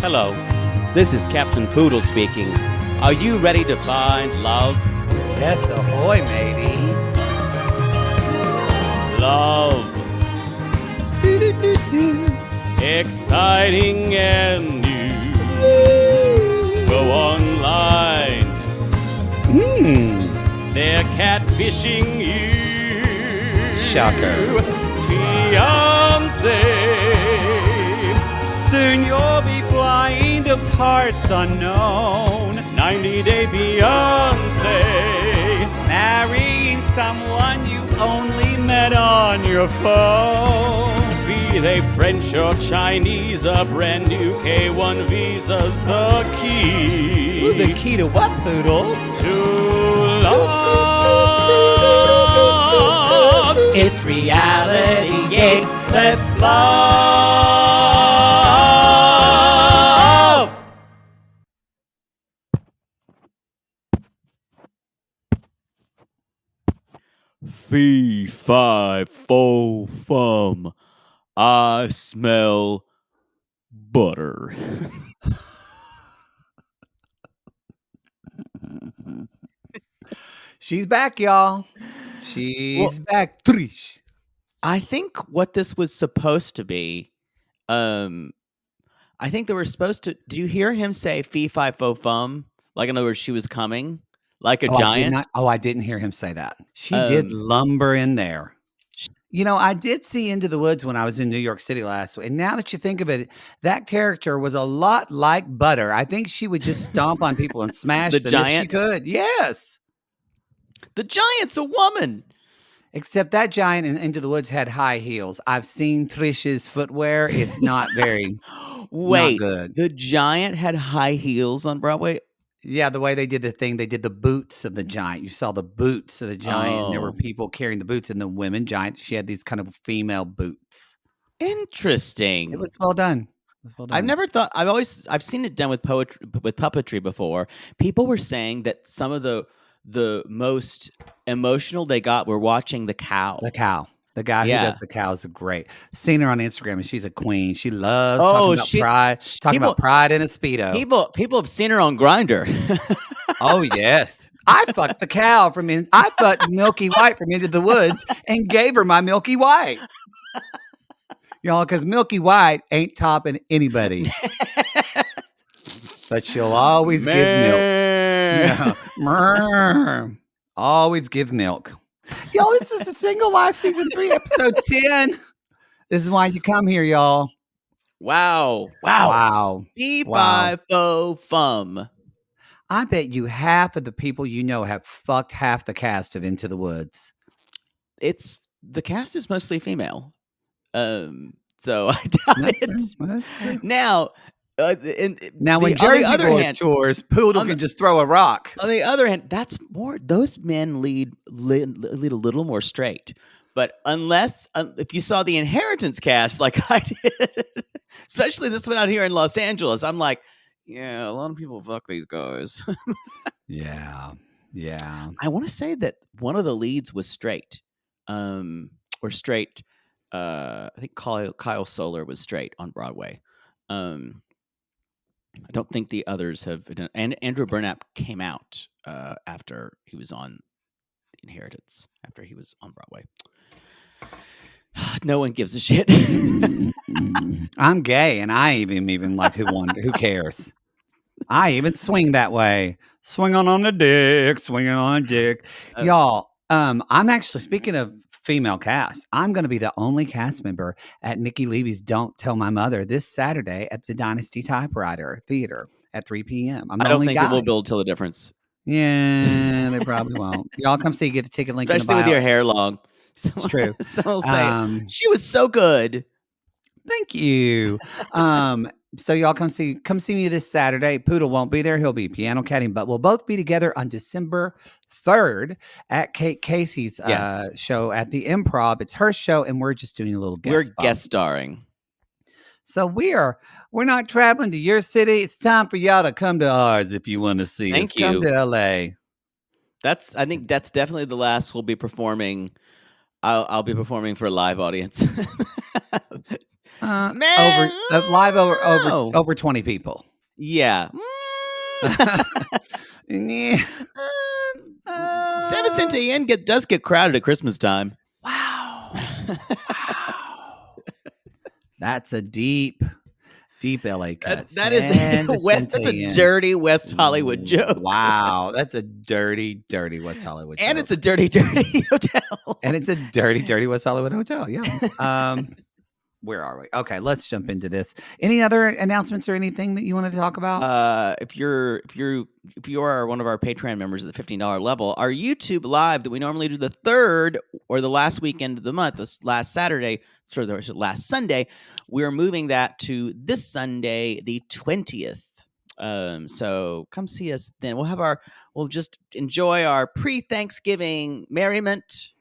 Hello, this is Captain Poodle speaking. Are you ready to find love? Yes, ahoy, matey. Love. Exciting and new. Go online. They're catfishing you. Shocker. Fiancé. Soon you'll be flying to parts unknown. 90-day Fiancé. Marrying someone you only met on your phone. Be they French or Chinese, a brand new K1 visa's the key. Ooh, the key to what, Poodle? To love. It's reality, yes, let's love. Fee, fi, fo, fum. I smell butter. She's back, y'all. She's back. Trish. I think what this was supposed to be, I think they were supposed to. Do you hear him say "fee fi fo fum"? Like in other words, she was coming like a giant. I didn't hear him say that. She did lumber in there. You know, I did see Into the Woods when I was in New York City last week. And now that you think of it, that character was a lot like Butter. I think she would just stomp on people and smash The them giant? if she could. Yes. The giant's a woman. Except that giant in Into the Woods had high heels. I've seen Trish's footwear. It's not very Wait, not good. the giant had high heels on Broadway. Yeah, the way they did the thing, they did the boots of the giant. You saw the boots of the giant, and there were Oh. people carrying the boots, and the women giant, she had these kind of female boots. Interesting. It was well done. It was well done. I've never thought. I've seen it done with poetry, with puppetry before. People were saying that some of the most emotional they got were watching the cow. The cow. The guy Yeah. who does the cows are great. Seen her on Instagram, and she's a queen. She loves Oh, talking about pride. Talking about pride in a Speedo. People have seen her on Grindr. Oh, yes. I fucked the cow I fucked Milky White from Into the Woods and gave her my Milky White. Y'all, because Milky White ain't topping anybody. But she'll always give milk. Yeah. Mrrr. Always give milk. Y'all, this is a Single Life Season 3, Episode 10. This is why you come here, y'all. Wow. Fee fi fo fum. I bet you half of the people you know have fucked half the cast of Into the Woods. It's the cast is mostly female. So I doubt it. Now, When Jersey Boys tours, Poodle can just throw a rock. On the other hand, that's more. Those men lead a little more straight. But unless if you saw the Inheritance cast like I did, especially this one out here in Los Angeles, I'm like, yeah, a lot of people fuck these guys. Yeah. I want to say that one of the leads was straight, or straight. I think Kyle Solar was straight on Broadway. I don't think the others have done. And Andrew Burnap came out after he was on Inheritance, after he was on Broadway. No one gives a shit. I'm gay, and I even like who cares? I even swing that way. Swinging on a dick. Y'all, I'm actually, speaking of female cast, I'm going to be the only cast member at Nikki Levy's Don't Tell My Mother this Saturday at the Dynasty Typewriter Theater at 3 p.m. I don't think it will build till the difference. Yeah, they probably won't. Y'all come see, get a ticket link especially in the bio. with your hair long. It's true. Someone will say, she was so good. Thank you. So y'all come see me this Saturday. Poodle won't be there. He'll be piano catting, but we'll both be together on December 3rd at Kate Casey's show at the Improv. It's her show, and we're just doing a little guest spot. Guest starring. So we're not traveling to your city. It's time for y'all to come to ours if you want to see us. Thank you. Come to LA. I think that's definitely the last we'll be performing. I'll be performing for a live audience. Man, live no. over 20 people. Yeah. Yeah. 7 Cent Inn does get crowded at Christmas time. Wow. Wow. That's a deep LA cut. That is that's a dirty West Hollywood joke. Wow. That's a dirty West Hollywood joke. And it's a dirty hotel. And it's a dirty West Hollywood hotel. Yeah. Where are we? Okay, let's jump into this. Any other announcements or anything that you wanted to talk about? If you are one of our Patreon members at the $15 level, our YouTube live that we normally do the 3rd or the last weekend of the month, this last Saturday, last Sunday, we're moving that to this Sunday, the 20th. So come see us then. We'll just enjoy our pre-Thanksgiving merriment.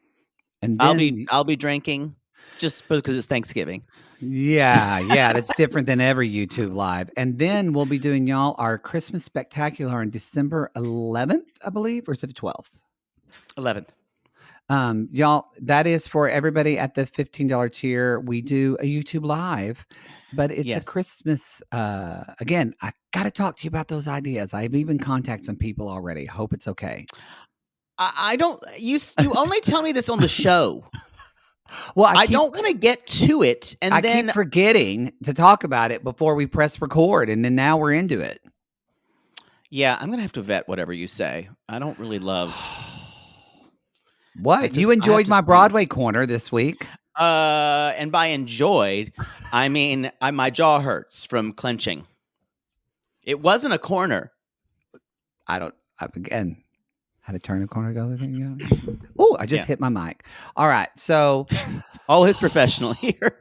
And then, I'll be drinking. Just because it's Thanksgiving. Yeah, that's different than every YouTube live. And then we'll be doing, y'all, our Christmas Spectacular on December 11th, I believe, or is it the 12th? 11th. Y'all, that is for everybody at the $15 tier. We do a YouTube live, but it's a Christmas. Again, I got to talk to you about those ideas. I've even contacted some people already. Hope it's okay. I don't. You only tell me this on the show. Well, I don't want to get to it, and I then keep forgetting to talk about it before we press record, and then now we're into it. Yeah, I'm gonna have to vet whatever you say. I don't really love. What? You enjoyed my Broadway corner this week? And by enjoyed, I mean my jaw hurts from clenching. It wasn't a corner. Again. How to turn a corner, go the thing. Oh, I just hit my mic. All right, so always professional here.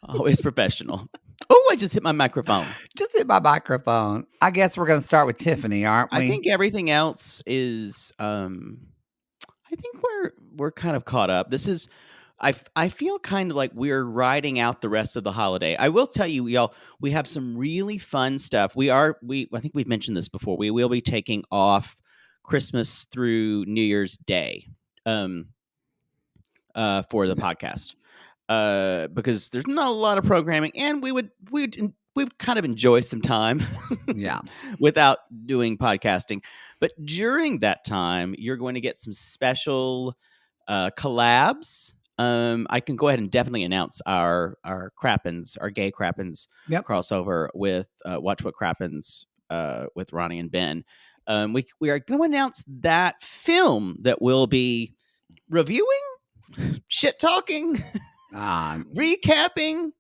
Always professional. Oh, I just hit my microphone. I guess we're going to start with Tiffany, aren't we? I think everything else is. I think we're kind of caught up. This is. I feel kind of like we're riding out the rest of the holiday. I will tell you, y'all, we have some really fun stuff. I think we've mentioned this before. We will be taking off Christmas through New Year's Day for the podcast because there's not a lot of programming, and we'd kind of enjoy some time without doing podcasting. But during that time, you're going to get some special collabs. I can go ahead and definitely announce our Crappens, our gay Crappens crossover with Watch What Crappens with Ronnie and Ben. We are going to announce that film that we'll be reviewing, shit talking, recapping,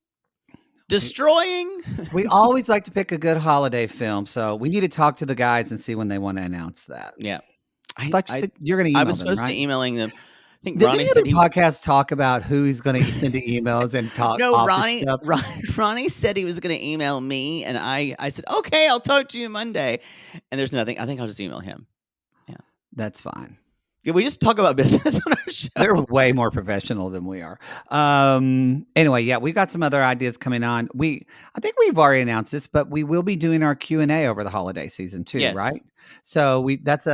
destroying. We always like to pick a good holiday film, so we need to talk to the guys and see when they want to announce that. Yeah, you're going to email them, I was supposed to emailing them. I think Did Ronnie any said other podcast talk about who he's going to send emails and talk? No, Ronnie said he was going to email me, and I said, okay, I'll talk to you Monday. And there's nothing. I think I'll just email him. Yeah, that's fine. Yeah, we just talk about business on our show. They're way more professional than we are. Anyway, we got some other ideas coming on. I think we've already announced this, but we will be doing our Q&A over the holiday season too, right? So that's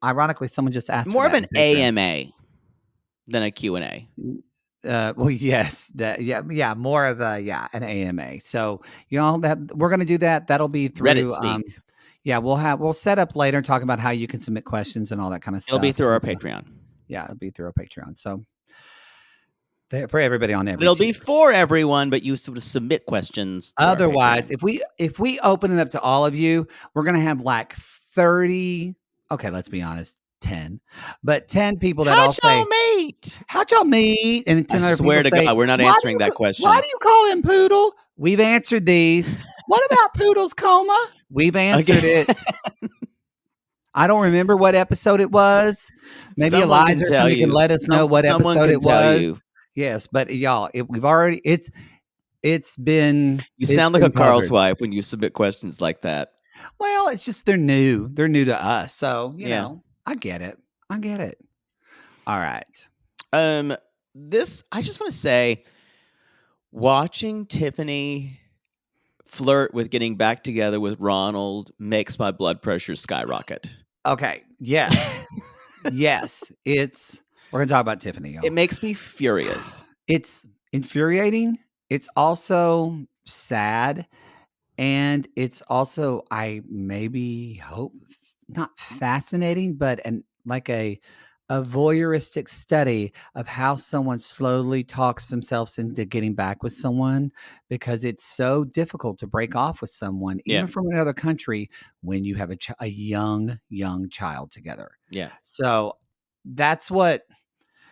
ironically, someone just asked more of an AMA. Than a Q&A. Well, yes, more of an AMA. So y'all, that we're going to do that. That'll be through Reddit speak. We'll set up later talking about how you can submit questions and all that kind of stuff. It'll be through our Patreon. Yeah, it'll be through our Patreon. So for everybody on every it'll be for everyone, but you sort of submit questions. Otherwise, if we open it up to all of you, we're going to have like 30. Okay, let's be honest. 10, but 10 people that all say, how'd y'all meet? And 10 I swear to God, we're not answering that question. Why do you call him Poodle? We've answered these. What about Poodle's coma? We've answered it. I don't remember what episode it was. Maybe Eliza can let us know what episode it was. Yes, but y'all, it's been. You sound like a Carl's wife when you submit questions like that. Well, it's just they're new. They're new to us, so you know. I get it. All right. I just want to say, watching Tiffany flirt with getting back together with Ronald makes my blood pressure skyrocket. Okay. Yes. Yes. We're going to talk about Tiffany. Y'all. It makes me furious. It's infuriating. It's also sad. And it's also, I maybe hope, not fascinating, but like a voyeuristic study of how someone slowly talks themselves into getting back with someone, because it's so difficult to break off with someone, Yeah. even from another country, when you have a young child together. Yeah. So that's what.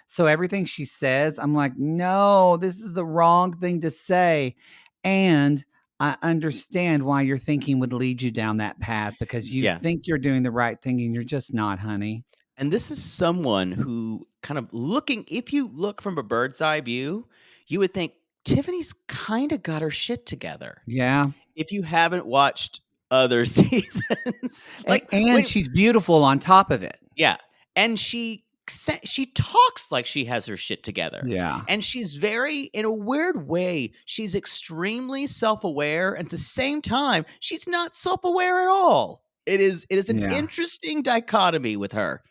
So everything she says, I'm like, no, this is the wrong thing to say. And I understand why your thinking would lead you down that path, because you Yeah. think you're doing the right thing and you're just not, honey. And this is someone who kind of if you look from a bird's eye view, you would think Tiffany's kind of got her shit together. Yeah. If you haven't watched other seasons, And she's beautiful on top of it. yeah, and she talks like she has her shit together. Yeah. And she's in a weird way, she's extremely self-aware. At the same time, she's not self-aware at all. It is an interesting dichotomy with her.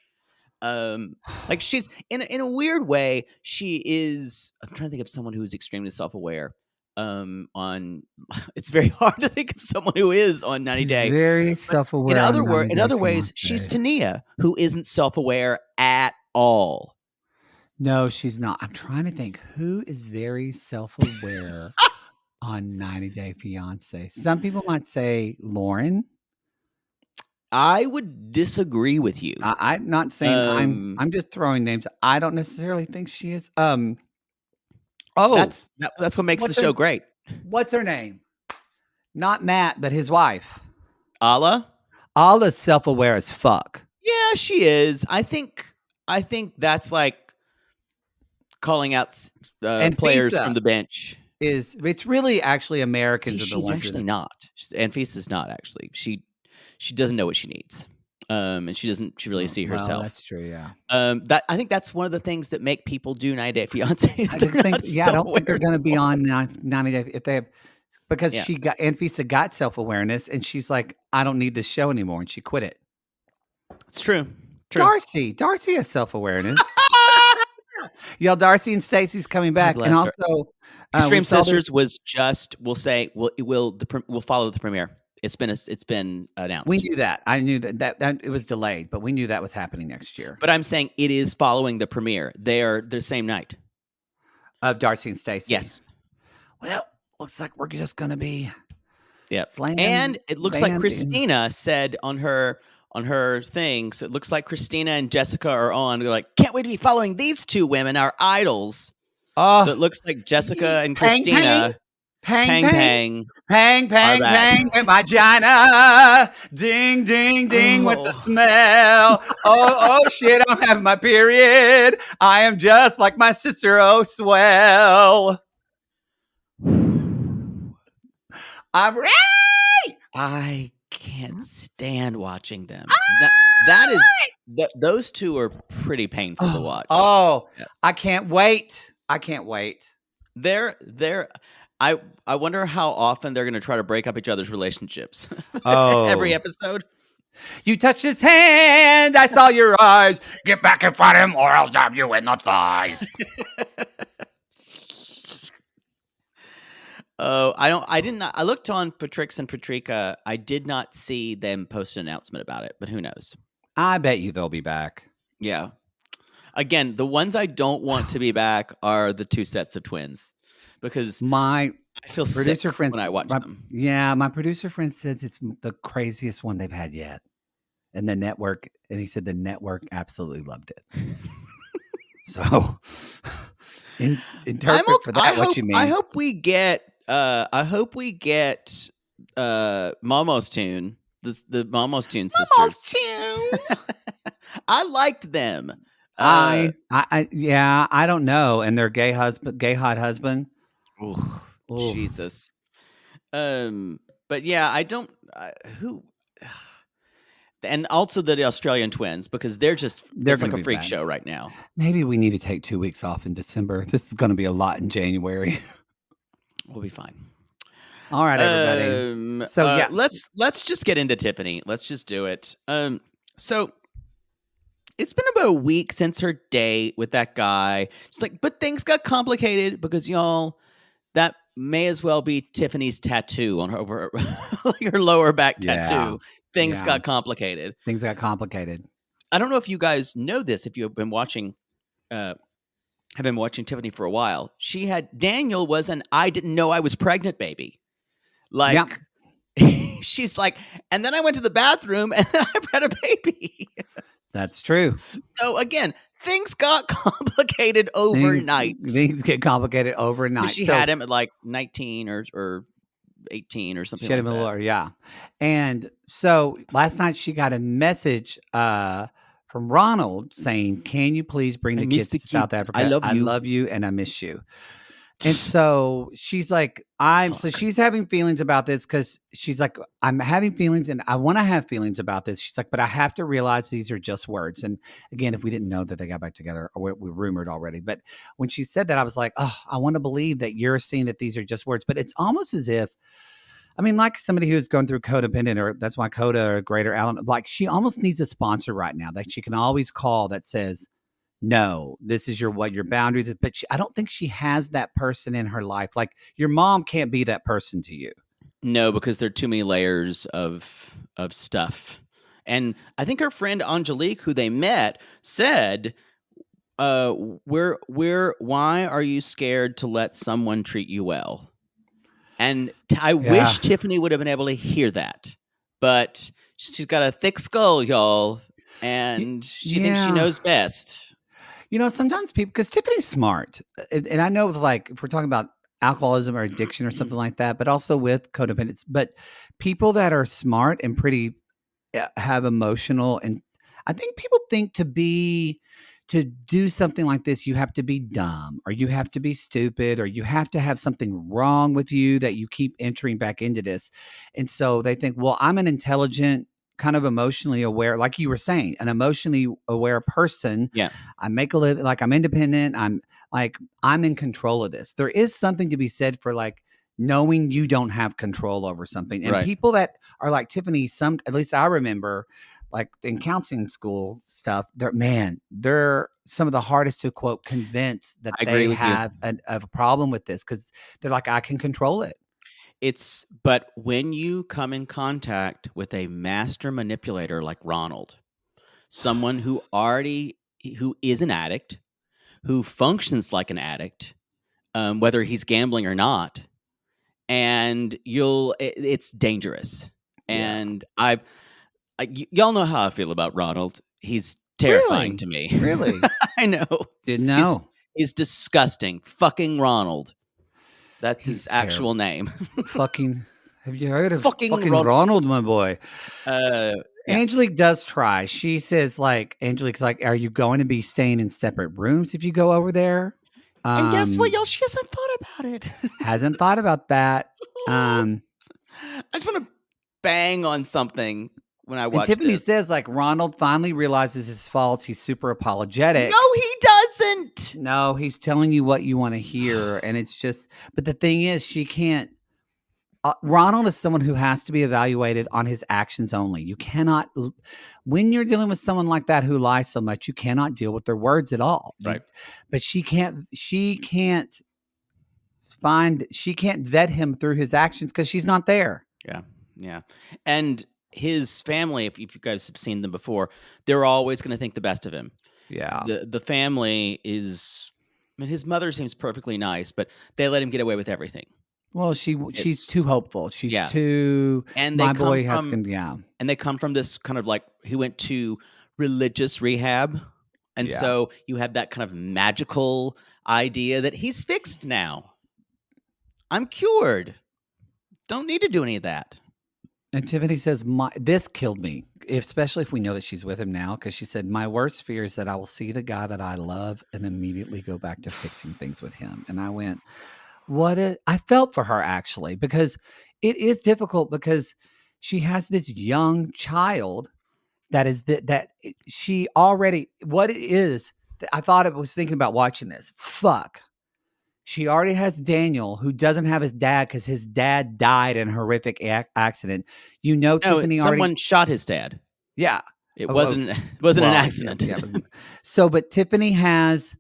Like she's in a weird way, she is. I'm trying to think of someone who's extremely self-aware. It's very hard to think of someone who is on 90 Day. Very self-aware. In other ways, she's Tania, who isn't self-aware at all. No, she's not. I'm trying to think who is very self-aware on 90 Day Fiancé. Some people might say Lauren. I would disagree with you. I'm not saying I'm just throwing names. I don't necessarily think she is. That's what makes the show great. What's her name? Not Matt, but his wife. Ala? Ala's self-aware as fuck. Yeah, she is. I think that's like calling out players from the bench. It's really actually Americans are the ones. She's actually not. Anfisa's not actually. She doesn't know what she needs. And she doesn't really see herself. Well, that's true, yeah. I think that's one of the things that make people do 90 Day Fiancé. I don't think they're going to be on 90 Day if they have, because Anfisa got self-awareness and she's like, I don't need this show anymore, and she quit it. It's true. Darcy has self-awareness. Y'all, Darcy and Stacey's coming back, and also Extreme Sisters was just. We'll follow the premiere. It's been announced. We knew that. I knew that it was delayed, but we knew that was happening next year. But I'm saying it is following the premiere. They are the same night of Darcy and Stacey. Yes. Well, looks like we're just gonna be. Yeah. And it looks like Christina said on her thing. So it looks like Christina and Jessica are on. They're like, can't wait to be following these two women, our idols. So it looks like Jessica and Christina. Pang, pang, pang, pang, pang, in my vagina. Ding, ding, ding with the smell. Oh, shit, I'm having my period. I am just like my sister, oh, swell. I'm ready. I can't stand watching them. Those two are pretty painful to watch. Oh, yeah. I can't wait. I wonder how often they're going to try to break up each other's relationships. Oh. Every episode. You touched his hand. I saw your eyes. Get back in front of him or I'll stab you in the thighs. Oh, I looked on Patrix and Patrika. I did not see them post an announcement about it, but who knows? I bet you they'll be back. Yeah. Again, the ones I don't want to be back are the two sets of twins. Because I feel sick when I watch them. Yeah, my producer friend says it's the craziest one they've had yet. And he said the network absolutely loved it. So interpret for that what you mean. I hope we get Momo's Tune, the Momo's Tune sisters. Momo's Tune. I liked them. I don't know. And their gay hot husband. Oh, Jesus. But yeah, I don't. Who? And also the Australian twins, because they're like a freak show right now. Maybe we need to take 2 weeks off in December. This is going to be a lot in January. We'll be fine. All right, everybody. So yeah, let's just get into Tiffany. Let's just do it. So It's been about a week since her date with that guy. She's like, but things got complicated because y'all, that may as well be Tiffany's tattoo on her like her lower back Yeah. tattoo. Things Yeah. got complicated. Things got complicated. I don't know if you guys know this. If you have been watching Tiffany for a while, she had Daniel was an I didn't know I was pregnant baby. Like she's like, and then I went to the bathroom and then I had a baby. That's true. So again, things got complicated overnight. Things get complicated overnight. She had him at like 19 or 18 or something she had like him that. Lower, yeah. And so last night she got a message from Ronald saying, "Can you please bring the kids to South Africa? I love you and I miss you." And so she's like, so she's having feelings about this because she's like, I'm having feelings and I want to have feelings about this. She's like, but I have to realize these are just words. And again, if we didn't know that they got back together, or we rumored already. But when she said that, I was like, oh, I want to believe that you're seeing that these are just words. But it's almost as if, I mean, like somebody who's going through codependent, or that's why Coda or Greater Allen, like she almost needs a sponsor right now that she can always call that says, no, this is your boundaries. But I don't think she has that person in her life. Like your mom can't be that person to you. No, because there are too many layers of stuff. And I think her friend Angelique, who they met, said, why are you scared to let someone treat you well? And I wish Tiffany would have been able to hear that. But she's got a thick skull, y'all. And she thinks she knows best. You know, sometimes people, because Tiffany's smart, and I know, like, if we're talking about alcoholism or addiction or something like that, but also with codependence, but people that are smart and pretty have emotional, and I think people think to do something like this, you have to be dumb, or you have to be stupid, or you have to have something wrong with you that you keep entering back into this. And so they think, well, I'm an intelligent, kind of emotionally aware, like you were saying, an emotionally aware person. Yeah. I make a living, like I'm independent. I'm in control of this. There is something to be said for like knowing you don't have control over something. And people that are like Tiffany, at least I remember, like in counseling school stuff, they're some of the hardest to quote convince that they have a problem with this, because they're like, I can control it. But when you come in contact with a master manipulator like Ronald, someone who is an addict, who functions like an addict, whether he's gambling or not, and it's dangerous. And y'all know how I feel about Ronald. He's terrifying to me. Really? I know. Didn't know. He's disgusting. Fucking Ronald. That's his actual name. Fucking, have you heard of fucking Ronald, my boy? Angelique does try. She says, like, Angelique's like, are you going to be staying in separate rooms if you go over there? And guess what, y'all? She hasn't thought about it. Hasn't thought about that. I just want to bang on something when I watch Tiffany this. says, like, Ronald finally realizes his faults. He's super apologetic. No, he doesn't. No, he's telling you what you want to hear. And it's just, but the thing is, she can't. Ronald is someone who has to be evaluated on his actions only. You cannot, when you're dealing with someone like that who lies so much, you cannot deal with their words at all. Right. But she can't vet him through his actions because she's not there. Yeah. Yeah. And his family, if you guys have seen them before, they're always going to think the best of him. Yeah. The family is, I mean, his mother seems perfectly nice, but they let him get away with everything. Well, she's too hopeful. She's too. And my boy has and they come from this kind of like, he went to religious rehab, and so you have that kind of magical idea that he's fixed now. I'm cured. Don't need to do any of that. And Tiffany says, this killed me, especially if we know that she's with him now, because she said, my worst fear is that I will see the guy that I love and immediately go back to fixing things with him. And I went, I felt for her, actually, because it is difficult, because she has this young child that is that she already, what it is, I thought it was thinking about watching this. Fuck. She already has Daniel, who doesn't have his dad because his dad died in a horrific accident. Tiffany someone shot his dad. Yeah. It Oh, wasn't an well, accident. Yeah, so, but Tiffany has.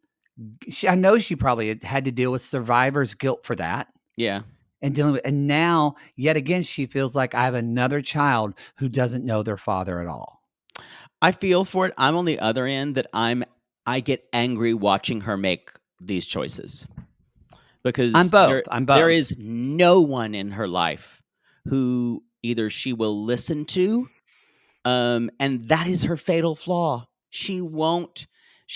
I know she probably had to deal with survivor's guilt for that. Yeah. And dealing with, and now yet again, she feels like I have another child who doesn't know their father at all. I feel for it. I'm on the other end that I get angry watching her make these choices because I'm both. there is no one in her life who either she will listen to, and that is her fatal flaw. She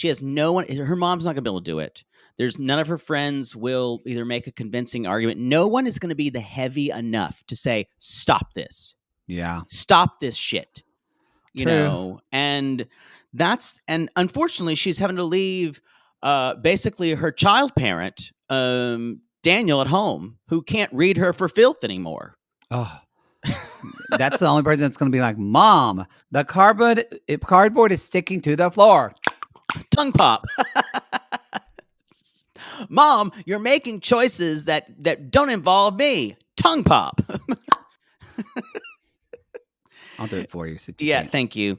has no one. Her mom's not going to be able to do it. There's none of her friends will either make a convincing argument. No one is going to be the heavy enough to say, stop this. Yeah. Stop this shit. You True. know, and unfortunately she's having to leave basically her child parent, Daniel, at home, who can't read her for filth anymore. Oh, that's the only person that's going to be like, Mom, the cardboard is sticking to the floor. Tongue pop. Mom, you're making choices that don't involve me. Tongue pop. I'll do it for you. Yeah, thank you.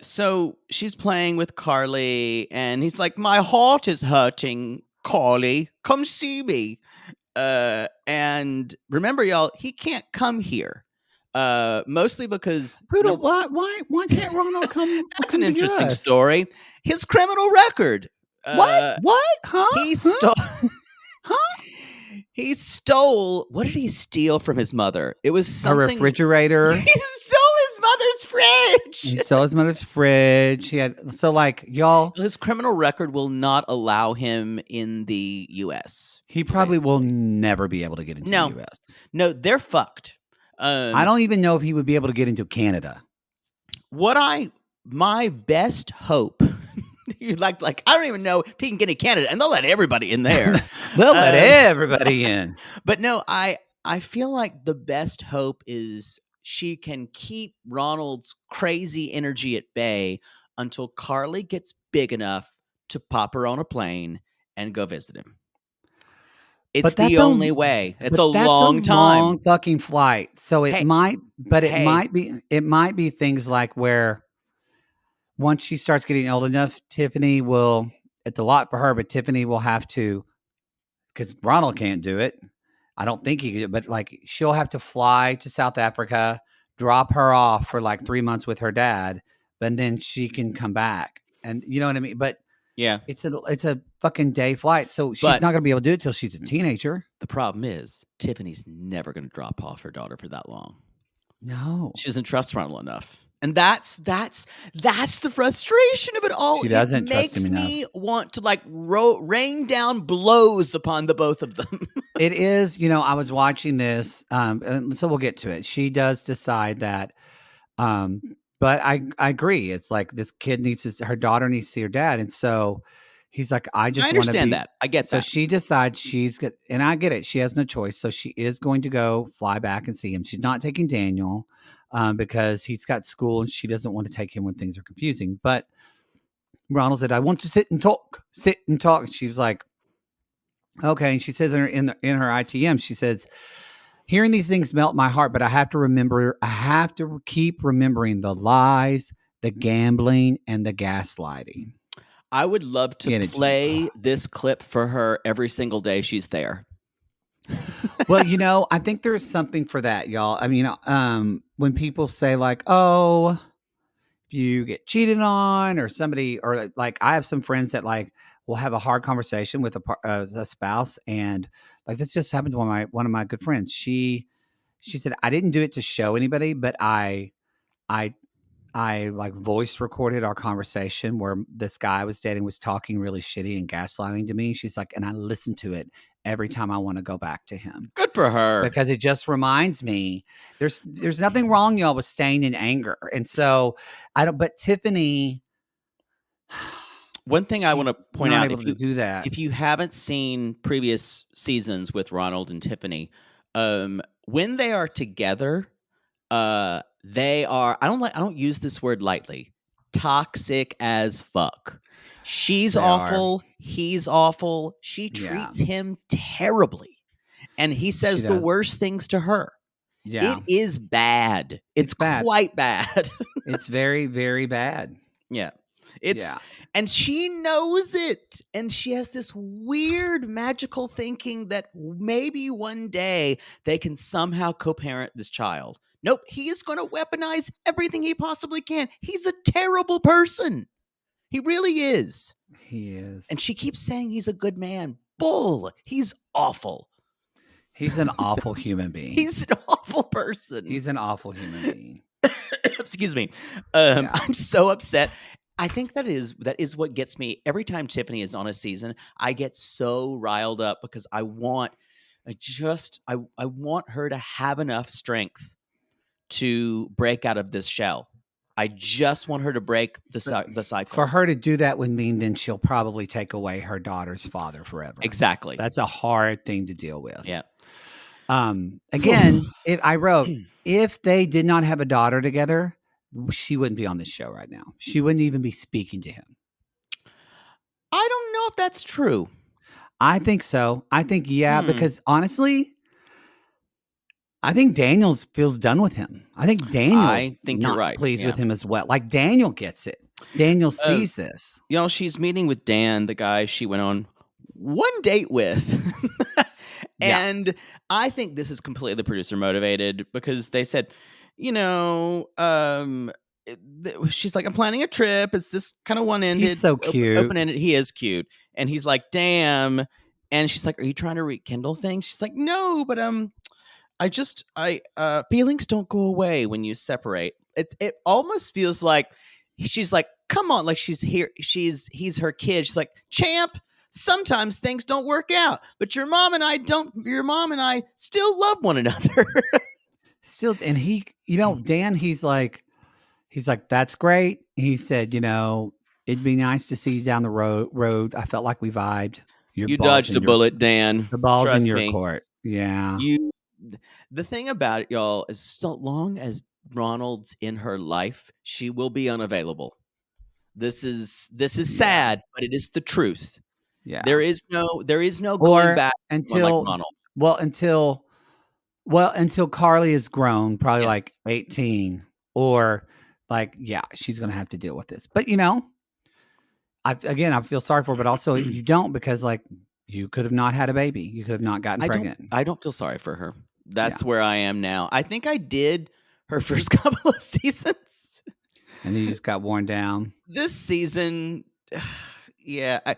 So she's playing with Carly, and he's like, my heart is hurting, Carly. Come see me. And remember, y'all, he can't come here. Mostly because Poodle, why can't Ronald come? That's an interesting story. His criminal record. What? Huh? He stole. Huh? He stole. What did he steal from his mother? It was something. A refrigerator. He stole his mother's fridge. He stole his mother's fridge. He had y'all. His criminal record will not allow him in the U.S. He probably will never be able to get into the U.S. No, they're fucked. I don't even know if he would be able to get into Canada. My best hope. You're like I don't even know if he can get in Canada, and they'll let everybody in there. They'll let everybody in. But no, I feel like the best hope is she can keep Ronald's crazy energy at bay until Carly gets big enough to pop her on a plane and go visit him. It's the only way. It's a long time. Long fucking flight. So it might be things like where once she starts getting old enough, Tiffany will, it's a lot for her, but Tiffany will have to, because Ronald can't do it. I don't think he could, but she'll have to fly to South Africa, drop her off for 3 months with her dad, but then she can come back. And you know what I mean? But yeah, it's a fucking day flight. So she's not going to be able to do it till she's a teenager. The problem is Tiffany's never going to drop off her daughter for that long. No. She doesn't trust Ronald enough. And that's the frustration of it all. She doesn't trust him enough. It makes me want to rain down blows upon the both of them. It is, I was watching this, and so we'll get to it. She does decide that, but I agree. It's like this kid her daughter needs to see her dad. And so he's like, I understand that. I get that. So she decides and I get it. She has no choice. So she is going to go fly back and see him. She's not taking Daniel. Because he's got school and she doesn't want to take him when things are confusing. But Ronald said, I want to sit and talk. And she was like, okay. And she says in her ITM, she says, hearing these things melt my heart, but I have to keep remembering the lies, the gambling, and the gaslighting. I would love to play this clip for her every single day she's there. Well, I think there's something for that, y'all. I mean, when people say oh, if you get cheated on or somebody, or I have some friends that will have a hard conversation with a spouse, and this just happened to one of my good friends. She said, I didn't do it to show anybody, but I voice recorded our conversation where this guy I was dating was talking really shitty and gaslighting to me. She's like, and I listened to it every time I want to go back to him. Good for her. Because it just reminds me there's nothing wrong, y'all, with staying in anger. And so but Tiffany, one thing I want to point out, if you haven't seen previous seasons with Ronald and Tiffany, when they are together, they are, I don't use this word lightly, toxic as fuck. She's awful. He's awful. She treats him terribly. And he says the worst things to her. Yeah. It is bad. It's bad. quite bad. It's very, very bad. Yeah. Yeah. And she knows it. And she has this weird magical thinking that maybe one day they can somehow co-parent this child. Nope, he is going to weaponize everything he possibly can. He's a terrible person. He really is. He is. And she keeps saying he's a good man. Bull. He's awful. He's an awful human being. He's an awful person. He's an awful human being. Excuse me. I'm so upset. I think that is what gets me every time Tiffany is on a season. I get so riled up because I want her to have enough strength to break out of this shell. I just want her to break the cycle. For her to do that would mean then she'll probably take away her daughter's father forever. Exactly. That's a hard thing to deal with. Yeah. Again, if they did not have a daughter together, she wouldn't be on this show right now. She wouldn't even be speaking to him. I don't know if that's true. I think so. I think, because honestly, I think Daniel feels done with him. I think Daniel's you're right. pleased with him as well. Like Daniel gets it. Daniel sees this. She's meeting with Dan, the guy she went on one date with. And I think this is completely producer motivated because they said, she's like, I'm planning a trip. It's this kind of one-ended. He's so cute. Open-ended. He is cute. And he's like, damn. And she's like, are you trying to rekindle things? She's like, no, but feelings don't go away when you separate. It almost feels like she's like, come on, like he's her kid. She's like, champ, sometimes things don't work out, but your mom and I still love one another. Still, and he, Dan, he's like, that's great. He said, it'd be nice to see you down the road. I felt like we vibed. You dodged a bullet, Dan. The ball's in your court. Yeah. The thing about it, y'all, is so long as Ronald's in her life, she will be unavailable. This is sad, but it is the truth. Yeah. There is no going back until like Ronald. Until Carly is grown, probably like 18, or like, she's going to have to deal with this. But I feel sorry for her, but also you don't, because like you could have not had a baby. You could have not gotten pregnant. I don't feel sorry for her. That's where I am now. I think I did her first couple of seasons. And then you just got worn down. This season, I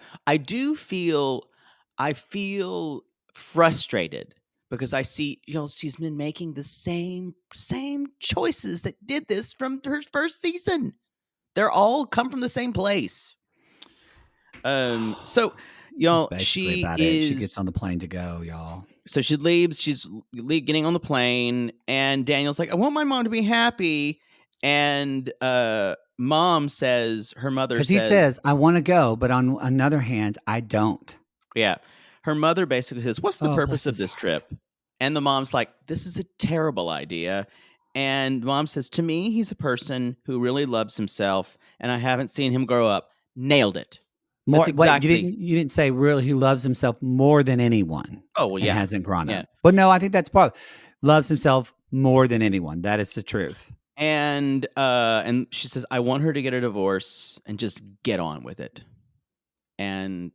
feel frustrated because I see, she's been making the same choices that did this from her first season. They're all come from the same place. So, she gets on the plane to go, y'all. So she leaves. She's getting on the plane, and Daniel's like, I want my mom to be happy. And mom says, her mother says, because he says, I want to go, but on another hand, I don't. Yeah. Her mother basically says, what's the purpose of this trip? And the mom's like, this is a terrible idea. And mom says, to me, he's a person who really loves himself, and I haven't seen him grow up. Nailed it. More, you didn't say really he loves himself more than anyone. Oh, well, yeah. And hasn't grown up. But no, I think that's part. Loves himself more than anyone. That is the truth. And she says, I want her to get a divorce and just get on with it. And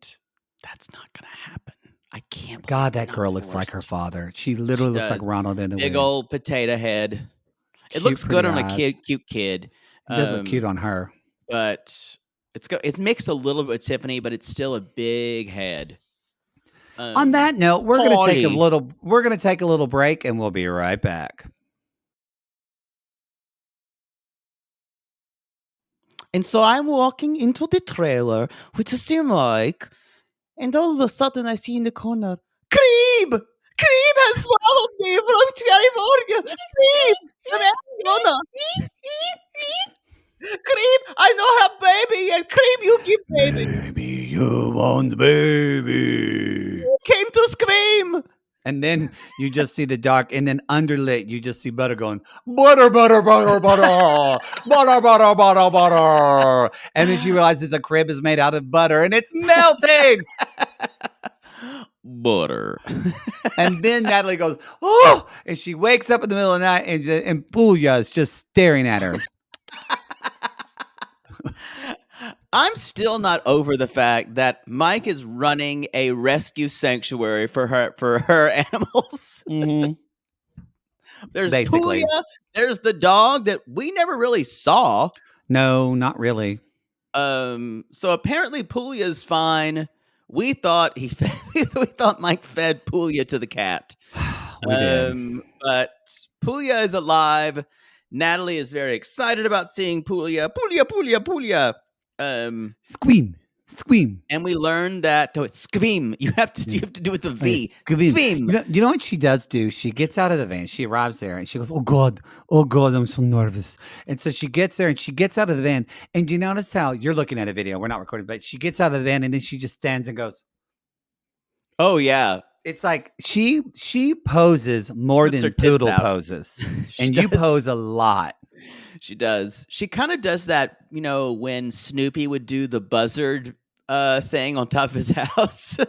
that's not going to happen. I can't. God, that girl looks like her father. She literally looks like Ronald in the big old potato head. It looks good on a cute kid. It does look cute on her. But it's mixed a little bit with Tiffany, but it's still a big head. On that note, we're going to take a little break, and we'll be right back. And so I'm walking into the trailer with the mic, and all of a sudden I see in the corner, Cream! Cream has followed me from California! Cream! From Arizona! Cream, I don't have baby, and Cream, you give baby. Baby, you want baby. Came to scream. And then you just see the dark, and then underlit, you just see Butter going, butter, butter, butter, butter, butter, butter, butter, butter. And then she realizes a crib is made out of butter, and it's melting. butter. And then Natalie goes, oh, and she wakes up in the middle of the night and Puglia is just staring at her. I'm still not over the fact that Mike is running a rescue sanctuary for her animals. Mm-hmm. There's Basically. Puglia, there's the dog that we never really saw. No, not really. So apparently Puglia's fine. We thought we thought Mike fed Puglia to the cat. We did. But Puglia is alive. Natalie is very excited about seeing Puglia. Puglia. Scream. And we learned that it's scream. You have to do it with the V. Scream. You know what she does do? She gets out of the van. She arrives there and she goes, oh God, I'm so nervous. And so she gets there and she gets out of the van. And you notice how you're looking at a video. We're not recording, but she gets out of the van and then she just stands and goes. Oh yeah. It's like she poses more Puts her than tits Poodle out. poses. She And you does. pose a lot. She does. She kind of does that, when Snoopy would do the buzzard thing on top of his house.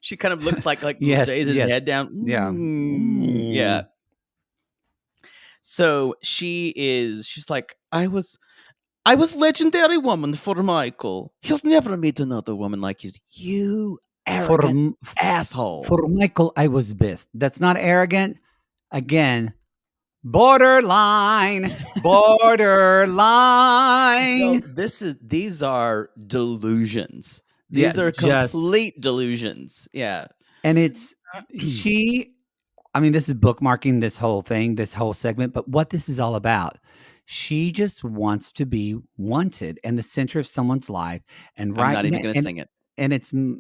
She kind of looks like Yes, lays his head down. Yeah. Yeah. So she's like, I was legendary woman for Michael. He'll never meet another woman like you. You arrogant asshole. For Michael, I was best. That's not arrogant. Again, borderline. These are delusions. These are complete delusions. Yeah. And it's this is bookmarking this whole thing, this whole segment, but what this is all about. She just wants to be wanted and the center of someone's life. And I'm not even going to sing it. And it's wanting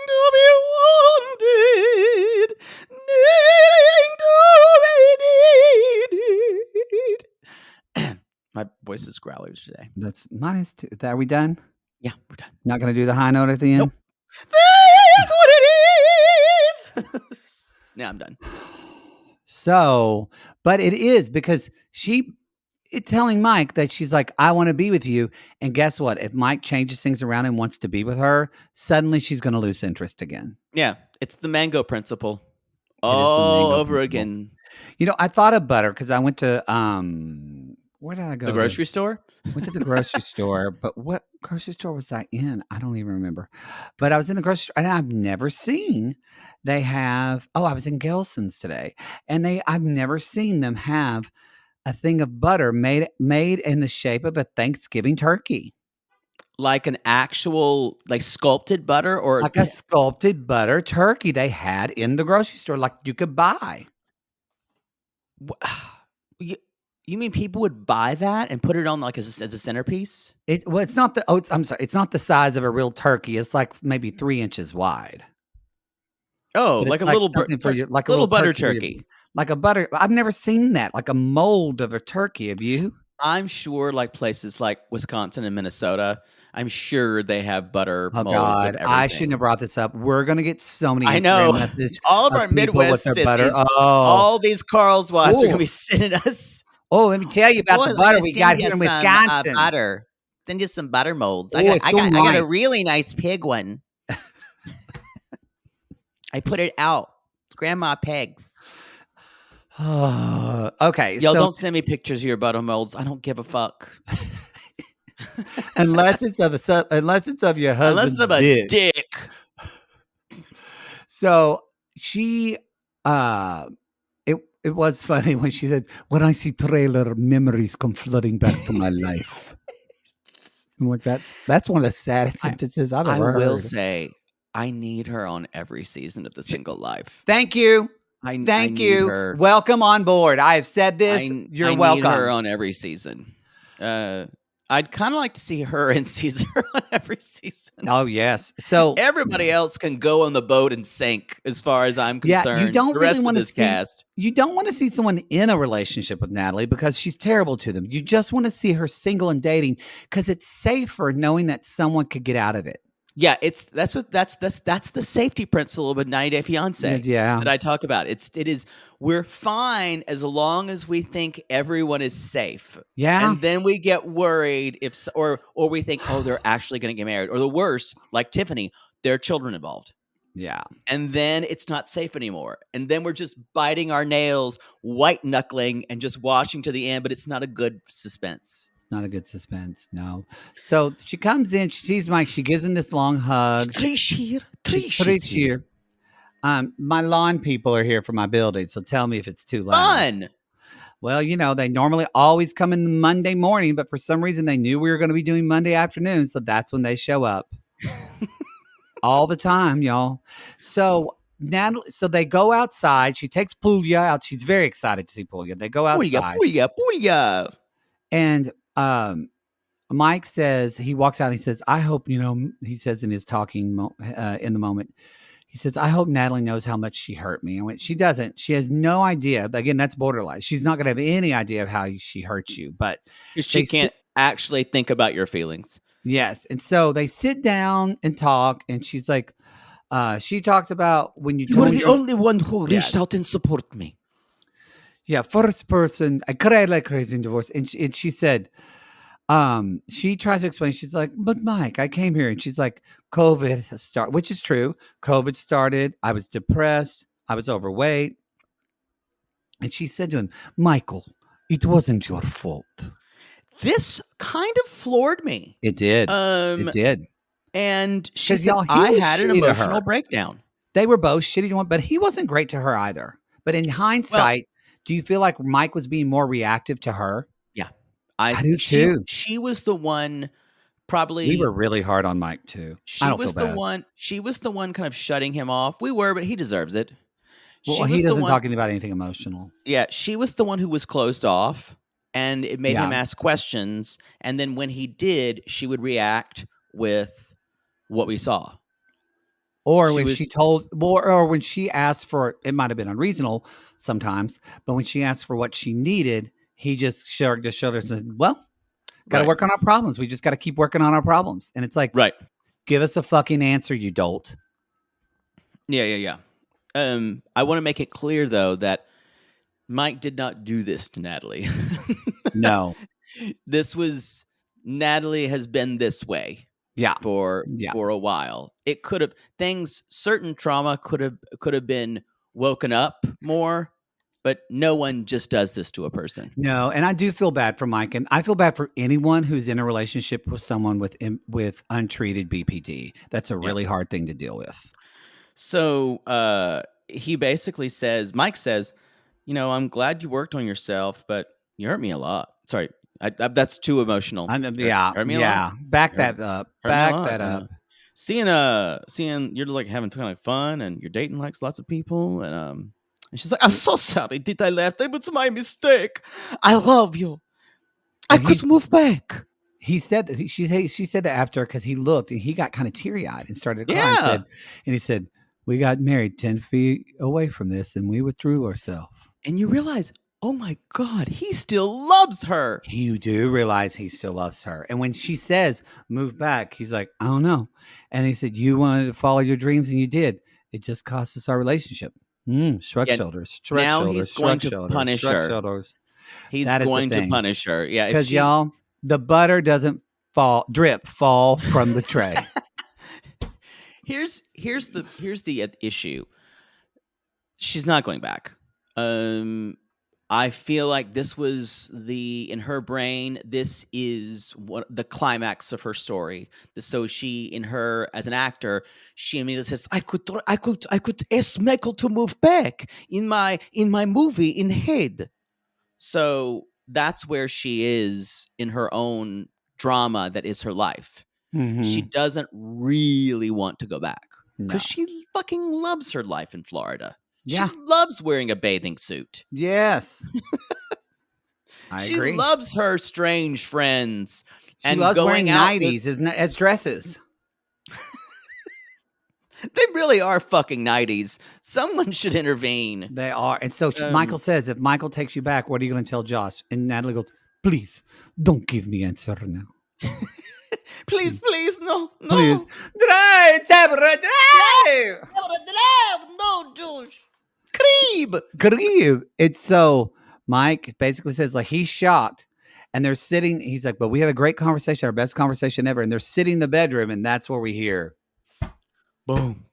to be wanted, needing to be needed. My voice is growly today. That's minus 2. Are we done? Yeah, we're done. Not going to do the high note at the end? Nope. That's what it is. Yeah, I'm done. So, but it is because it's telling Mike that she's like, I want to be with you. And guess what? If Mike changes things around and wants to be with her, suddenly she's going to lose interest again. Yeah, it's the mango principle all over again. I thought of butter because I went to, where did I go? The grocery store? Went to the grocery store, but what grocery store was I in? I don't even remember. But I was in the grocery store and I've never seen I was in Gelson's today and I've never seen them have a thing of butter made in the shape of a Thanksgiving turkey. Like an actual, sculpted butter or like a sculpted butter turkey they had in the grocery store, like you could buy. You mean people would buy that and put it on as a centerpiece? It's not it's not the size of a real turkey. It's like maybe 3 inches wide. Oh, like a little butter turkey. Like a butter. I've never seen that. Like a mold of a turkey. Have you? I'm sure places like Wisconsin and Minnesota, I'm sure they have butter molds. God, I shouldn't have brought this up. We're going to get so many Instagram messages. All of our Midwest sissies, all these Carl's wives are going to be sending us. Oh, let me tell you about the butter we got here in Wisconsin. Butter. Send you some butter molds. I got a really nice pig one. I put it out. It's Grandma Peg's. Okay. Y'all don't send me pictures of your butter molds. I don't give a fuck. unless it's of your husband. Unless it's of a dick. So she it was funny when she said, when I see trailer, memories come flooding back to my life. I'm like, that's one of the saddest sentences I've ever heard. I will say, I need her on every season of The Single Life. Thank you. Thank you. Her. Welcome on board. I have said this. You're welcome. I need her on every season. I'd kind of like to see her and Caesar on every season. Oh, yes. So everybody else can go on the boat and sink, as far as I'm concerned. Yeah, you don't the really rest want of this cast. You don't want to see someone in a relationship with Natalie because she's terrible to them. You just want to see her single and dating because it's safer knowing that someone could get out of it. Yeah, that's the safety principle of 90 Day Fiancé that I talk about. It is we're fine as long as we think everyone is safe. Yeah. And then we get worried or we think, oh, they're actually going to get married. Or the worst, like Tiffany, there are children involved. Yeah. And then it's not safe anymore. And then we're just biting our nails, white knuckling, and just watching to the end. But it's not a good suspense. Not a good suspense. No. So she comes in. She sees Mike. She gives him this long hug. Trish here. Trish here. My lawn people are here for my building. So tell me if it's too loud. Fun. Well, they normally always come in the Monday morning, but for some reason they knew we were going to be doing Monday afternoon. So that's when they show up. All the time, y'all. So Natalie, they go outside. She takes Puglia out. She's very excited to see Puglia. They go outside. Puglia. And Mike says, he walks out and he says, I hope, he says in his talking in the moment, he says, I hope Natalie knows how much she hurt me. And she doesn't. She has no idea. But again, that's borderline. She's not going to have any idea of how she hurts you. But she can't actually think about your feelings. Yes. And so they sit down and talk. And she's like, she talks about when you were the only one who reached out and support me. Yeah. First person. I cried like crazy in divorce. And she said, she tries to explain. She's like, but Mike, I came here. And she's like, COVID started, which is true. COVID started. I was depressed. I was overweight. And she said to him, Michael, it wasn't your fault. This kind of floored me. It did. It did. And she said, I had an emotional breakdown. They were both shitty to one, but he wasn't great to her either. But in hindsight, do you feel like Mike was being more reactive to her? Yeah. I do too. She was the one probably. We were really hard on Mike too. She was the one kind of shutting him off. We were, but he deserves it. Well, he doesn't talk about anything emotional. Yeah. She was the one who was closed off. And it made him ask questions. And then when he did, she would react with what we saw. Or when she told, or when she asked for, it might have been unreasonable sometimes, but when she asked for what she needed, he just shrugged his shoulders and said, well, got to work on our problems. We just got to keep working on our problems. And it's like, give us a fucking answer, you dolt. Yeah. I want to make it clear, though, that Mike did not do this to Natalie. No. Natalie has been this way. Yeah. For a while. It could have certain trauma could have been woken up more, but no one just does this to a person. No, and I do feel bad for Mike, and I feel bad for anyone who's in a relationship with someone with untreated BPD. That's a really hard thing to deal with. So he basically says, Mike says, I'm glad you worked on yourself, but you hurt me a lot. Sorry, that's too emotional. Hurt me a lot. Back that up. Seeing you're like having kind of fun, and you're dating like lots of people, and she's like, I'm so sorry. Did I left? It was my mistake. I love you. I could move back. He said she said that after because he looked and he got kind of teary eyed and started crying. And he said, we got married 10 feet away from this, and we withdrew ourselves. And you realize, oh my God, he still loves her. You do realize he still loves her. And when she says, move back, he's like, I don't know. And he said, you wanted to follow your dreams and you did. It just cost us our relationship. Shrug shoulders. He's going to punish her. He's going to punish her. Yeah. Because y'all, the butter doesn't fall from the tray. Here's the issue. She's not going back. I feel like this was in her brain, this is the climax of her story. So she, in her as an actor, she immediately says, I could ask Michael to move back in my movie in head. So that's where she is in her own drama that is her life. Mm-hmm. She doesn't really want to go back because she fucking loves her life in Florida. Yeah. She loves wearing a bathing suit. Yes. She loves her strange friends. She loves wearing 90s as dresses. They really are fucking 90s. Someone should intervene. They are. And so Michael says, if Michael takes you back, what are you going to tell Josh? And Natalie goes, please, don't give me answer now. Please, no. Please. Drive. No, Josh. Creep. It's so Mike basically says like he's shocked and they're sitting. He's like, but we had a great conversation, our best conversation ever. And they're sitting in the bedroom and that's where we hear. Boom,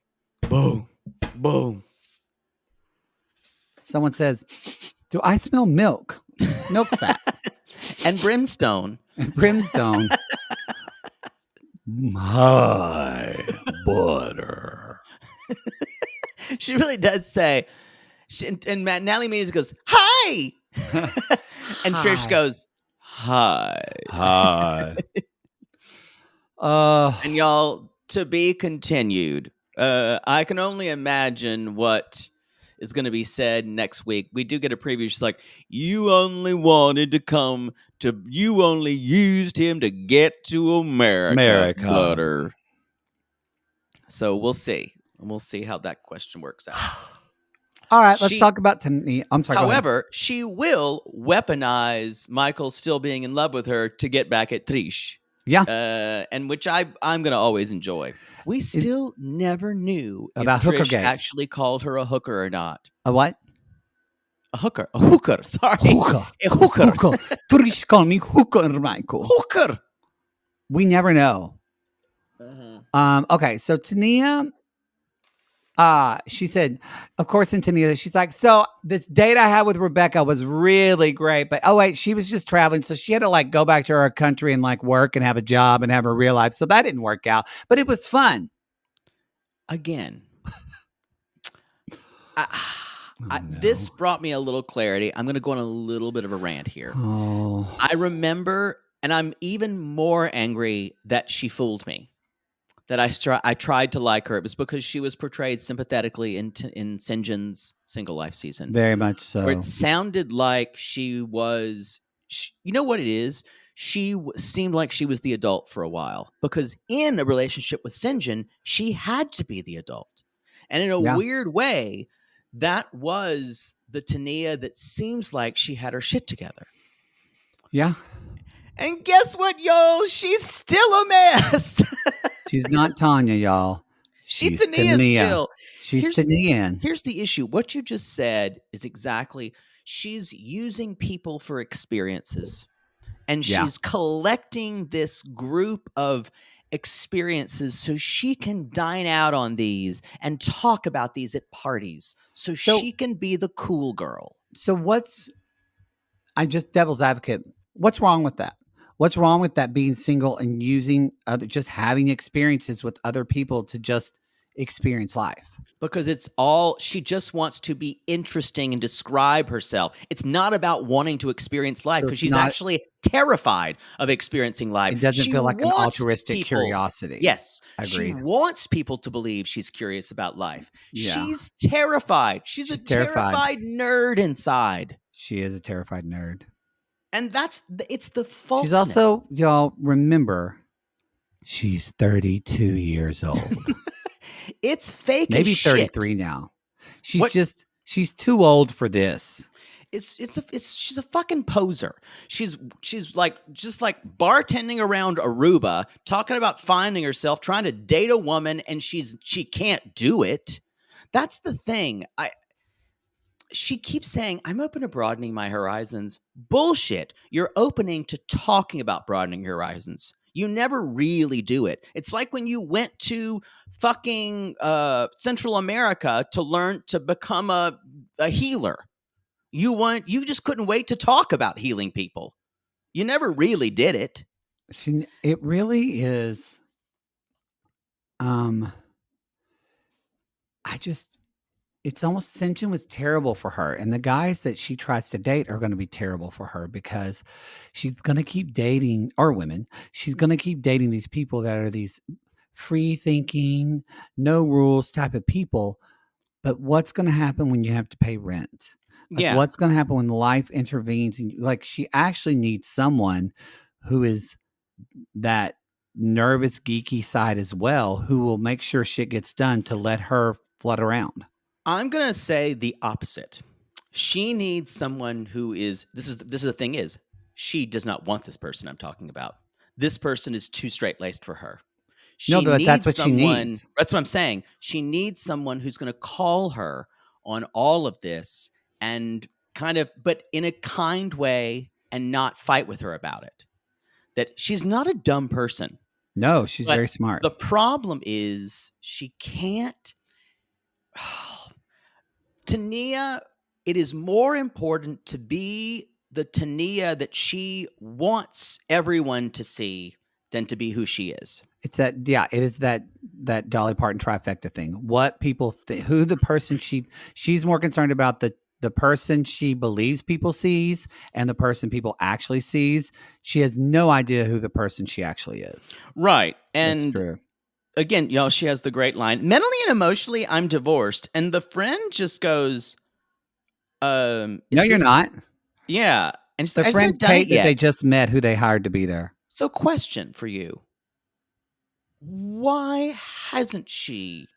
boom, boom. Someone says, "Do I smell milk? Milk fat And brimstone. and brimstone." My butter. She really does say, and Natalie Means goes, "Hi," and Trish Hi. goes, "Hi." Hi. And y'all, to be continued. I can only imagine what is going to be said next week. We do get a preview. She's like, "You only wanted to come to, you only used him to get to America. Butter." So we'll see. We'll see how that question works out. All right, let's talk about Tania. I'm sorry. However, she will weaponize Michael still being in love with her to get back at Trish. Yeah. And which I'm going to always enjoy. We still never knew about if Trish Hookergate actually called her a hooker or not. A what? A hooker. A hooker. Sorry. Hooker. A hooker. Trish called me hooker, Michael. Hooker. We never know. Uh-huh. Okay, so Tania, she said, of course, in Tania, she's like, so this date I had with Rebecca was really great, but oh wait, she was just traveling, so she had to like go back to her country and like work and have a job and have her real life, so that didn't work out, but it was fun. Again, this brought me a little clarity. I'm going to go on a little bit of a rant here. I remember, and I'm even more angry that she fooled me. That I tried to like her. It was because she was portrayed sympathetically in Sinjin's Single Life season. Very much so. Where it sounded like she was, you know what it is? She seemed like she was the adult for a while. Because in a relationship with Sinjin, she had to be the adult. And in a weird way, that was the Tania that seems like she had her shit together. Yeah. And guess what, y'all? She's still a mess. She's not Tania, y'all. She's Tania still. She's Tania. Here's the issue. What you just said is exactly, she's using people for experiences. And she's collecting this group of experiences so she can dine out on these and talk about these at parties. So she can be the cool girl. So I'm just devil's advocate. What's wrong with that? What's wrong with that being single and using just having experiences with other people to just experience life? Because she just wants to be interesting and describe herself. It's not about wanting to experience life because she's actually terrified of experiencing life. It doesn't feel like an altruistic curiosity. Yes. Agreed. She wants people to believe she's curious about life. Yeah. She's terrified. She's a terrified nerd inside. She is a terrified nerd. And it's the falseness. She's also, y'all remember, she's 32 years old. It's fake. Maybe as 33 shit. now. She's too old for this. She's a fucking poser. She's like just like bartending around Aruba, talking about finding herself, trying to date a woman, and she can't do it. That's the thing. She keeps saying, I'm open to broadening my horizons. Bullshit. You're opening to talking about broadening your horizons. You never really do it. It's like when you went to fucking Central America to learn to become a healer. You just couldn't wait to talk about healing people. You never really did it. It really is. It's almost Sinjin was terrible for her. And the guys that she tries to date are going to be terrible for her because she's going to keep dating, or women, she's going to keep dating these people that are these free thinking, no rules type of people. But what's going to happen when you have to pay rent? What's going to happen when life intervenes? And she actually needs someone who is that nervous, geeky side as well, who will make sure shit gets done to let her flood around. I'm going to say the opposite. She needs someone who is, this is the thing is, she does not want this person I'm talking about. This person is too straight-laced for her. That's what she needs. That's what I'm saying. She needs someone who's going to call her on all of this and kind of, but in a kind way and not fight with her about it. That she's not a dumb person. No, she's But very smart. the problem is she can't. Tania, it is more important to be the Tania that she wants everyone to see than to be who she is. It's that, yeah, it is that Dolly Parton trifecta thing. What people who the person she's more concerned about the person she believes people sees and the person people actually sees. She has no idea who the person she actually is. Right. That's And true. again, she has the great line, mentally and emotionally, I'm divorced. And the friend just goes, No, you're not. Yeah. And she's The like, I friend haven't done it Kate that they yet. just met, who they hired to be there. So question for you. Why hasn't she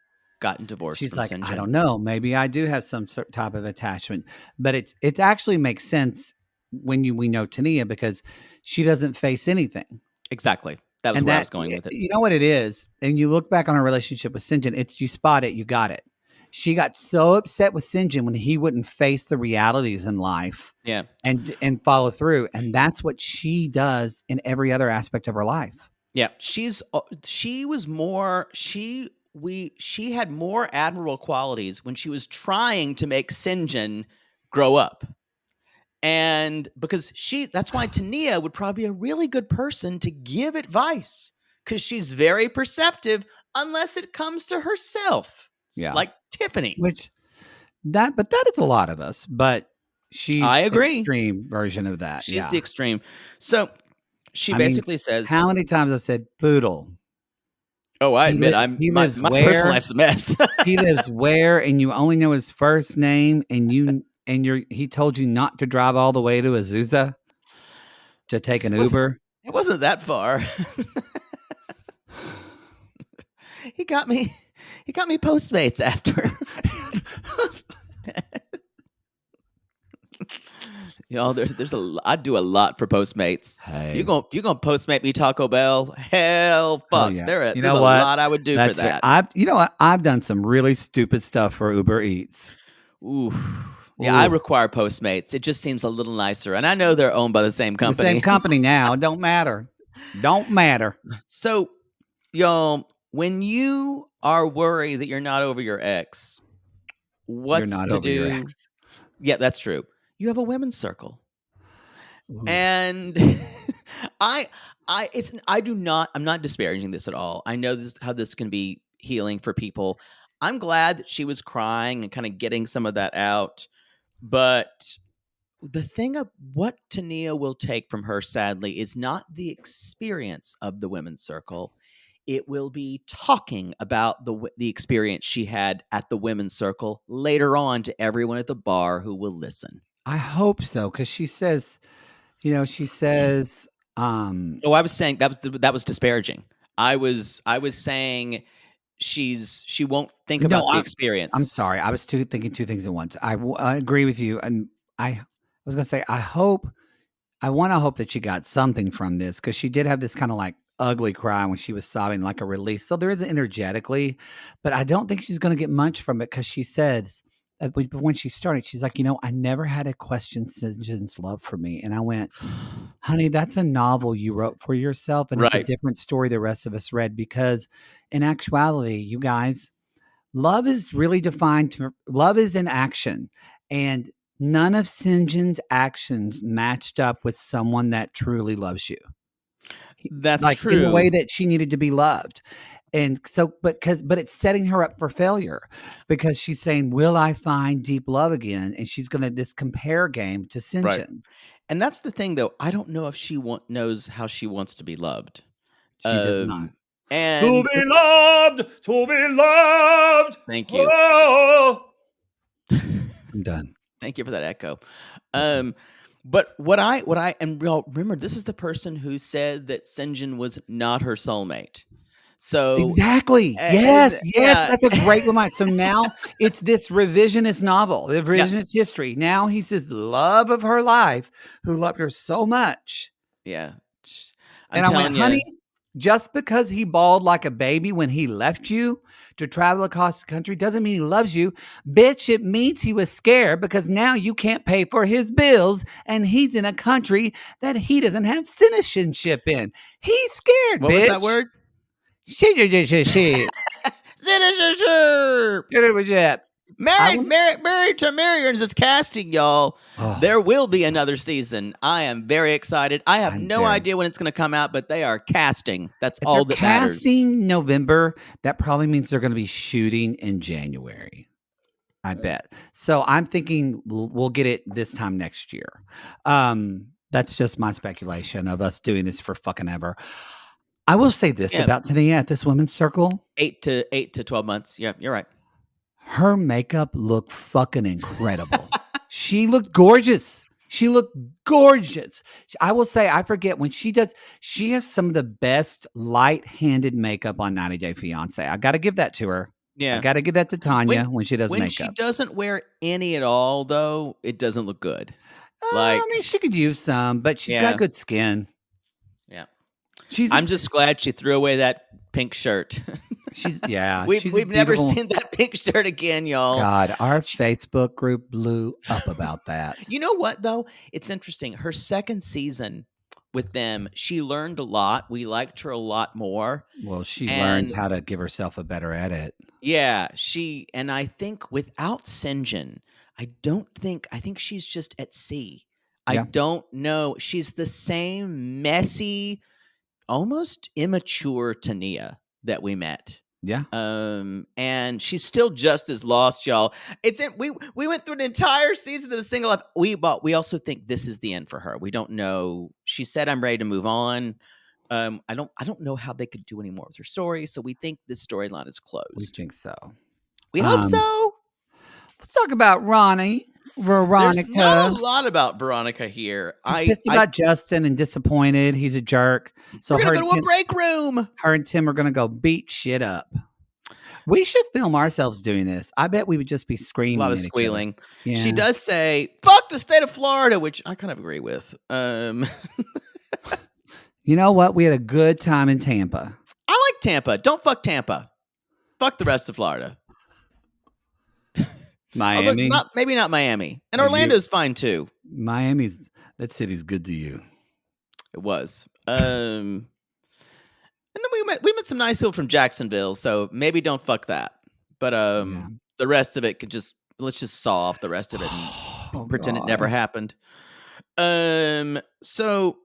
gotten divorced She's from like, St. I John? don't know. Maybe I do have some type of attachment, but it actually makes sense when we know Tania, because she doesn't face anything. Exactly. That was And where I was going with it. You know what it is? And you look back on her relationship with St. John, it's you spot it, you got it. She got so upset with St. John when he wouldn't face the realities in life. Yeah. And follow through. And that's what she does in every other aspect of her life. Yeah. She had more admirable qualities when she was trying to make St. John grow up. And because that's why Tania would probably be a really good person to give advice, because she's very perceptive unless it comes to herself. Yeah. Like Tiffany. But that is a lot of us, but she's I agree. the extreme version of that. She's the extreme. So she basically says, how many times I said poodle? Oh, I admit, my personal life's a mess. He lives where, and you only know his first name, and he told you not to drive all the way to Azusa to take an Uber. It wasn't that far. He got me Postmates after. I do a lot for Postmates. Hey. You gonna Postmate me Taco Bell? Hell, fuck. Oh, yeah. There's a lot I would do for that. You know what? I've done some really stupid stuff for Uber Eats. Ooh. Yeah, I require Postmates. It just seems a little nicer. And I know they're owned by the same company. The same company now. It don't matter. Don't matter. So, y'all, when you are worried that you're not over your ex, what's you're not to over do? Your ex. Yeah, that's true. You have a women's circle. Ooh. And I'm not disparaging this at all. I know how this can be healing for people. I'm glad that she was crying and kind of getting some of that out. But the thing of what Tania will take from her, sadly, is not the experience of the women's circle. It will be talking about the experience she had at the women's circle later on to everyone at the bar who will listen. I hope so, because she says, I was saying that was disparaging. I was saying she won't think about the experience. I'm sorry. I was thinking two things at once. I agree with you. And I was going to say, I want to hope that she got something from this, because she did have this kind of like ugly cry when she was sobbing, like a release. So there is energetically, but I don't think she's going to get much from it, because she says, when she started, she's like, I never had to question St. John's love for me. And I went, honey, that's a novel you wrote for yourself. And It's a different story the rest of us read, because in actuality, you guys, love is really defined love is in action. And none of St. John's actions matched up with someone that truly loves you. That's true. In the way that she needed to be loved. And so, but it's setting her up for failure, because she's saying, will I find deep love again? And she's going to this compare game to St. John. And that's the thing, though. I don't know if she knows how she wants to be loved. She does not. And to be loved. Thank you. Oh. I'm done. Thank you for that echo. But what I and remember, this is the person who said that St. John was not her soulmate. So exactly. Yes. That's a great reminder. So now it's this revisionist novel, the revisionist history. Now he says the love of her life, who loved her so much. Yeah. And I went, honey, just because he bawled like a baby when he left you to travel across the country doesn't mean he loves you. Bitch, it means he was scared, because now you can't pay for his bills and he's in a country that he doesn't have citizenship in. He's scared, What bitch. was that word? Married to Millions is casting, y'all. Oh, There will be another season. I am very excited. I have I'm no very- idea when it's going to come out, but they are casting. That's if all they're that matters. casting November, that probably means they're going to be shooting in January. I bet. So I'm thinking we'll get it this time next year. That's just my speculation of us doing this for fucking ever. I will say this about Tania at this women's circle. 8 to 12 months. Yeah, you're right. Her makeup looked fucking incredible. She looked gorgeous. I will say, I forget when she has some of the best light-handed makeup on 90 Day Fiancé. I got to give that to her. Yeah. I got to give that to Tanya when she does when makeup. She doesn't wear any at all, though, it doesn't look good. I mean, she could use some, but she's got good skin. Yeah. I'm just glad she threw away that pink shirt. We've never seen that pink shirt again, y'all. God, our Facebook group blew up about that. You know what, though? It's interesting. Her second season with them, she learned a lot. We liked her a lot more. Well, she learned how to give herself a better edit. Yeah, and I think without Sinjin, I think she's just at sea. Yeah. I don't know. She's the same messy, almost immature Tania that we met. Yeah. And she's still just as lost, y'all. We went through an entire season of the single life. We also think this is the end for her. We don't know. She said, "I'm ready to move on." I don't know how they could do any more with her story. So we think this storyline is closed. We think so. We hope so. Let's talk about Veronica. There's not a lot about Veronica here. She's pissed about Justin and disappointed. He's a jerk. So we're gonna go to a break room. Her and Tim are gonna go beat shit up. We should film ourselves doing this. I bet we would just be screaming. A lot of squealing. Yeah. She does say, "Fuck the state of Florida," which I kind of agree with. You know what? We had a good time in Tampa. I like Tampa. Don't fuck Tampa. Fuck the rest of Florida. Miami? Maybe not Miami. And Orlando's fine too. That city's good to you. It was. And then we met some nice people from Jacksonville, so maybe don't fuck that. But the rest of it let's just saw off the rest of it and pretend it never happened. So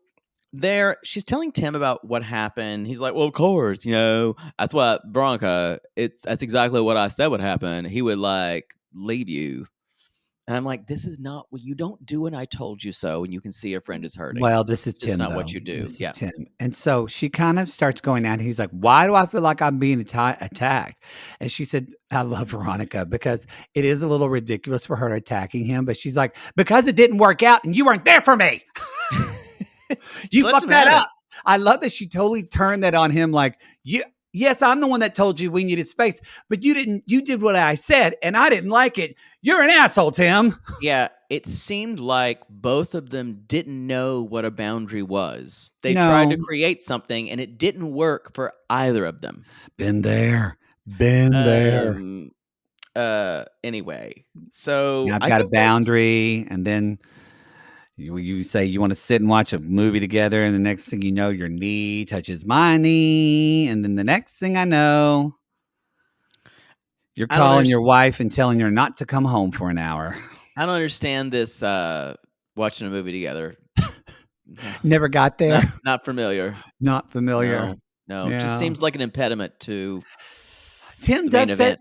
she's telling Tim about what happened. He's like, "Well, of course, that's what Veronica. That's exactly what I said would happen. He would leave you." And I'm like, this is not what you don't do. And I told you so. And you can see your friend is hurting. Well, this is Tim. Not what you do. This is Tim. And so she kind of starts going at him. He's like, "Why do I feel like I'm being attacked?" And she said, "I love Veronica because it is a little ridiculous for her attacking him." But she's like, "Because it didn't work out and you weren't there for me." You fucked that up. I love that she totally turned that on him. Like, yes, I'm the one that told you we needed space, but you didn't. You did what I said, and I didn't like it. You're an asshole, Tim. Yeah, it seemed like both of them didn't know what a boundary was. They tried to create something, and it didn't work for either of them. Been there. Anyway, so I've got a boundary, and then you say you want to sit and watch a movie together, and the next thing you know, your knee touches my knee, and then the next thing I know, you're calling your wife and telling her not to come home for an hour. I don't understand this watching a movie together. Never got there. Not familiar. Not familiar. No. Yeah. It just seems like an impediment to Tim does say,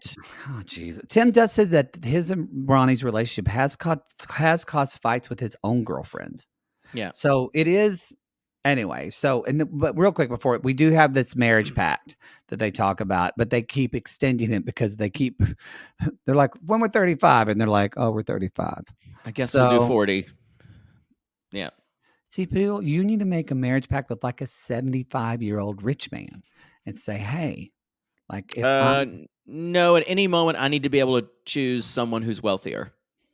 oh Jesus. Tim does say that his and Ronnie's relationship has caused fights with his own girlfriend. Yeah. So it is anyway. So but real quick before we do have this marriage pact that they talk about, but they keep extending it because they're like, when we're 35, and they're like, oh, we're 35. I guess we'll do 40. Yeah. See, people, you need to make a marriage pact with like a 75-year-old rich man and say, hey, like, no, at any moment I need to be able to choose someone who's wealthier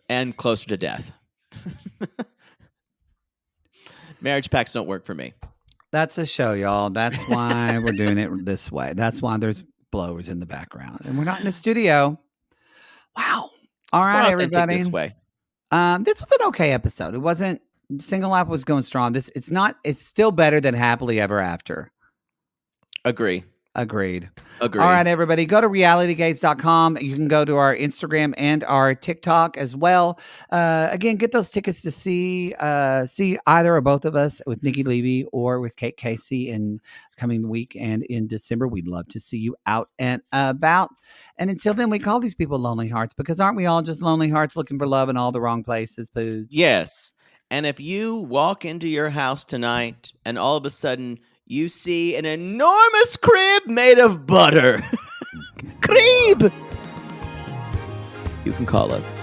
and closer to death. Marriage pacts don't work for me. That's a show, y'all. That's why we're doing it this way. That's why there's blowers in the background, and we're not in a studio. Wow. All right, everybody. This way. This was an okay episode. It wasn't. Single Life was going strong. It's still better than Happily Ever After. Agree. Agreed. Agreed. All right, everybody, go to realitygaze.com. You can go to our Instagram and our TikTok as well. Again, get those tickets to see either or both of us with Nikki Levy or with Kate Casey in coming week and in December. We'd love to see you out and about. And until then, we call these people lonely hearts because aren't we all just lonely hearts looking for love in all the wrong places, Poods? Yes. And if you walk into your house tonight and all of a sudden you see an enormous crib made of butter, crib, you can call us.